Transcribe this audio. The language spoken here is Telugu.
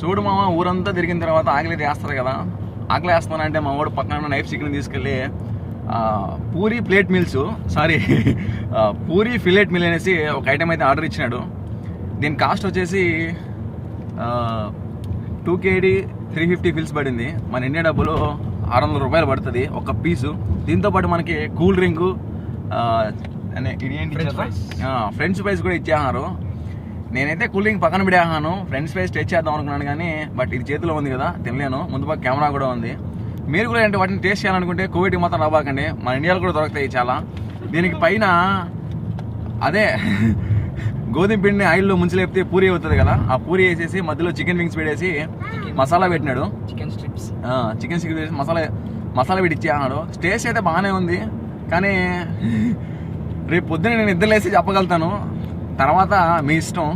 చూడు మామ, ఊరంతా తిరిగిన తర్వాత ఆకలి వేస్తారు కదా. ఆకలి వేస్తానంటే మా వాడు పక్కన నైఫ్ చికెన్ తీసుకెళ్ళి puri plate meals puri fillet meal అనేసి ఒక ఐటెం అయితే ఆర్డర్ ఇచ్చినాడు. దీని కాస్ట్ వచ్చేసి 2 kg 350 ఫిల్స్ పడింది. మన ఇండియా డబ్బులు 600 రూపాయలు పడుతుంది ఒక పీసు. దీంతో పాటు మనకి కూల్ డ్రింకు ఫ్రెంచ్ ఫ్రైస్ కూడా ఇచ్చేహారు. నేనైతే కూల్ డ్రింక్ పక్కన పెడేహాను, ఫ్రెంచ్ ఫ్రైస్ టేస్ట్ చేద్దాం అనుకున్నాను, కానీ బట్ ఇది చేతిలో ఉంది కదా తినలేను. ముందు పక్క కెమెరా కూడా ఉంది. మీరు కూడా అంటే వాటిని టేస్ట్ చేయాలనుకుంటే కోవిడ్ మాత్రం రాబాకండి, మన ఇండియాలో కూడా దొరుకుతాయి చాలా. దీనికి పైన అదే గోధుమ పిండిని ఆయిల్లో ముంచి లేపితే పూరి అవుతుంది కదా, ఆ పూరి వేసేసి మధ్యలో చికెన్ వింగ్స్ పెట్టేసి మసాలా పెట్టినాడు. చికెన్ స్ట్రిప్స్ మసాలా పెట్టి ఇచ్చేయన్నాడు. టేస్ట్ అయితే బాగానే ఉంది, కానీ రేపు పొద్దున నేను నిద్రలేసి చెప్పగలుగుతాను, తర్వాత మీ ఇష్టం.